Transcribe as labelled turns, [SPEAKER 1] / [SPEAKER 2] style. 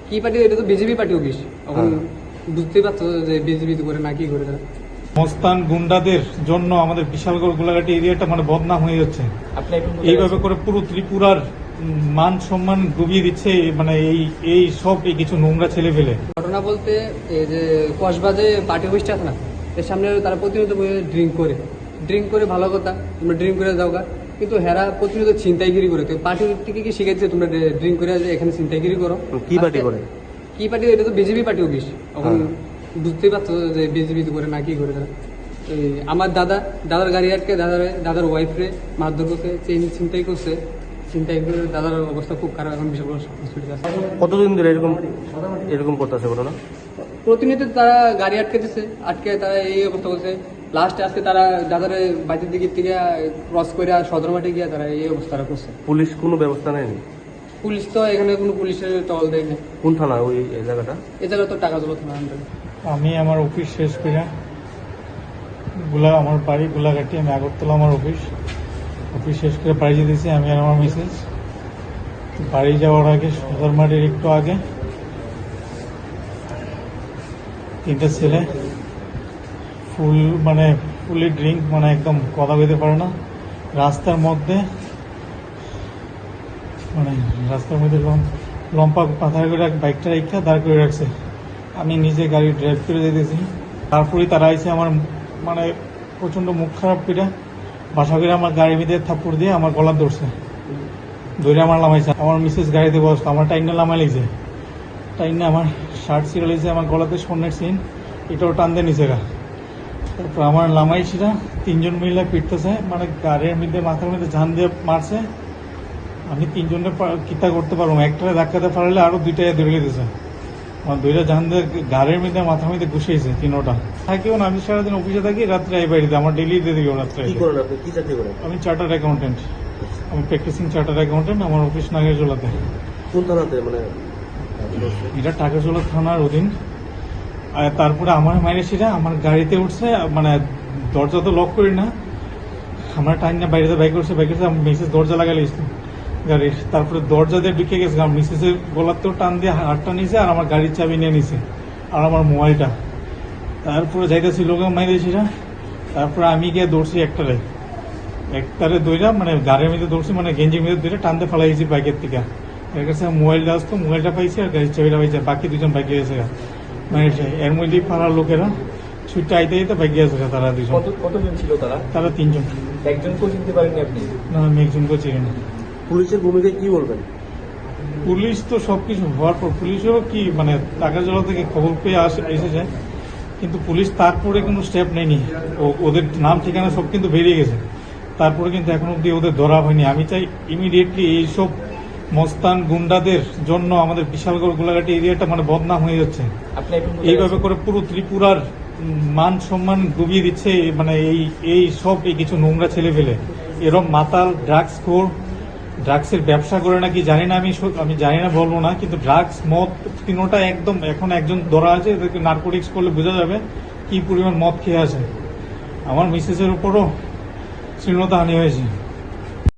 [SPEAKER 1] কি পার্টি? এটা তো বিজেপি পার্টি অফিস। এখন বুঝতেই পারছো যে বিজেপি করে না কি করে তারা।
[SPEAKER 2] মস্তান গুন্ডাদের জন্য আমাদের বিশালগড় গোলাঘাটি এরিয়াটা বদনাম হয়ে যাচ্ছে। এইভাবে করে পুরো ত্রিপুরার মান সম্মান ডুবিয়ে দিচ্ছে এই সব কিছু নোংরা ছেলে ফেলে।
[SPEAKER 1] ঘটনা বলতে এই যে কসবাজে পার্টি অফিসটা আছে না, এর সামনে তারা প্রতিনিয়ত ড্রিঙ্ক করে ভালো কথা, তোমরা ড্রিঙ্ক করে যাও গা, কিন্তু হেরা প্রতিনিয়ত ছিনতাইগিরি করে। তো পার্টি থেকে কি শিখেছে তোমরা ড্রিঙ্ক করে যে এখানে ছিনতাইগিরি করো?
[SPEAKER 3] কি পার্টি করে?
[SPEAKER 1] কি পার্টি? এটা তো বিজেপি পার্টি অফিস। এখন বুঝতেই পারছো যে বিজেপি করে না কি করে তারা। আমার দাদার গাড়ি আটকে দাদার ওয়াইফরে মারধর করছে, চেইন ছিনতাই করছে। ছিনতাই করে দাদার অবস্থা খুব খারাপ, এখন বিশাল হসপিটাল আছে।
[SPEAKER 3] কতদিন ধরে এরকম করতেছে ঘটনা?
[SPEAKER 1] প্রতিনিয়ত তারা গাড়ি আটকে তারা এই অবস্থা করছে। লাস্টে আজকে তারা দাদার বাড়ির দিকে ক্রস করে সদরমাঠে গিয়ে তারা এই অবস্থা করছে।
[SPEAKER 3] পুলিশ কোনো ব্যবস্থা নেয়নি?
[SPEAKER 1] পুলিশ তো এখানে কোনো পুলিশের টহল দেয়নি।
[SPEAKER 3] কোন থানা ওই জায়গাটা?
[SPEAKER 1] এই জায়গা তো টাকাজোলা থানা।
[SPEAKER 2] আমি আমার অফিস শেষ করে আমার বাড়ি গোলাঘাটি, আমি আগরতলা আমার অফিস শেষ করে বাড়ি যেতেছি আমি আর আমার মিসেস। বাড়ি যাওয়ার আগে সদরমাটির একটু আগে তিনটা ছেলে ফুলি ড্রিঙ্ক একদম কথা বলতে পারে না, রাস্তার মধ্যে লম্পা পাথর করে বাইকটা রেখা দাঁড় করে রাখছে। আমি নিজে গাড়ি ড্রাইভ করে যেতেছি, তারপরে তারা আইসে আমার প্রচন্ড মুখ খারাপ করে বাসা করে আমার গাড়ির মধ্যে থাপ্পড় দিয়ে আমার গলা ধরছে, ধরে আমার নামাইছে। আমার মিসেস গাড়িতে বসতো, আমার টাইনে নামাই লাগছে, টাইনে আমার শার্ট ছিঁড়ে লাগছে, আমার গলাতে স্বর্ণের চেইন এটাও টান দিয়ে নিচে গা। তারপর আমার নামাইছিরা তিনজন মহিলা পিটতেছে, গাড়ির মধ্যে মাথার মধ্যে ঝান দিয়ে মারছে। আমি তিনজনের কিতা করতে পারবো, একটারে ধাক্কাতে পারলে আরো দুইটাই ধরে দিতেছে। আমার দুইটা ঝান দিয়ে গাড়ির মধ্যে মাথার মধ্যে ঘুষেছে তিনোটা। থাকিও না, আমি সারাদিন অফিসে থাকি, রাত্রে এই বাড়িতে আমার ডেলি দিয়ে দিও রাত্রে। আমি চার্টার্ড অ্যাকাউন্টেন্ট, আমি প্র্যাকটিসিং চার্টার্ড অ্যাকাউন্টেন্ট। আমার অফিস নাগেরজোলাতে।
[SPEAKER 3] কোন থানাতে?
[SPEAKER 2] এটা টাকাজোলা থানার অধীন। আর তারপরে আমার মায়ের সেটা আমার গাড়িতে উঠছে, দরজা তো লক করি না, আমার টাইম না বাইরে বাইক করছে, আমি মিসেস দরজা লাগালে গাড়ির। তারপরে দরজা দিয়ে ঢুকে গেছে, আমার মিসেসের গলাতেও টান দিয়ে হাতটা নিছে, আর আমার গাড়ির চাবি নিয়ে নিছে, আর আমার মোবাইলটা। তারপরে যাইতেছি লোক মাইরে সেটা। তারপরে আমি গিয়ে দৌড়ছি একটারে দইরা গাড়ির মধ্যে দৌড়ছি, গেঞ্জির মধ্যে দইরা টানতে ফেলাইছি বাইকের থেকে। এর কাছে মোবাইলটা আসতো, মোবাইলটা পাইছি আর গাড়ির চাবিটা পাইছে। বাকি দুজন বাইকে গেছে, এর মধ্যেই পাড়ার লোকেরা ছুটে আইতে আইতে বাইকে গেছে। তারা দুজন।
[SPEAKER 3] কতজন ছিল তারা?
[SPEAKER 2] তারা তিনজন।
[SPEAKER 3] একজনকেও চিনতে পারেননি আপনি?
[SPEAKER 2] না, আমি একজনকেও চিনি না।
[SPEAKER 3] পুলিশের ভূমিকায় কি বলবেন?
[SPEAKER 2] পুলিশ তো সবকিছু হওয়ার পর পুলিশেরও কি টাকাজোলা থেকে খবর পেয়ে এসেছে, কিন্তু পুলিশ তারপরে কোনো স্টেপ নেয়নি। ওদের নাম ঠিকানা সব কিন্তু বেরিয়ে গেছে, তারপরে কিন্তু এখন অব্দি ওদের ধরা হয়নি। আমি চাই ইমিডিয়েটলি এইসব মস্তান গুন্ডাদের জন্য আমাদের বিশালগড় গোলাঘাটি এরিয়াটা বদনাম হয়ে যাচ্ছে। এইভাবে করে পুরো ত্রিপুরার মান সম্মান ডুবিয়ে দিচ্ছে এই সব কিছু নোংরা ছেলে ফেলে। এরকম মাতাল ড্রাগসের ব্যবসা করে নাকি জানি না, আমি জানি না বলবো না, কিন্তু ড্রাগস মদ তিনোটা একদম। এখন একজন ধরা আছে, এদেরকে নার্কোটিক্স করলে বোঝা যাবে কি পরিমাণ মদ খেয়ে আছে। আমার মিসেসের উপরও শ্লীলতাহানি হয়েছে।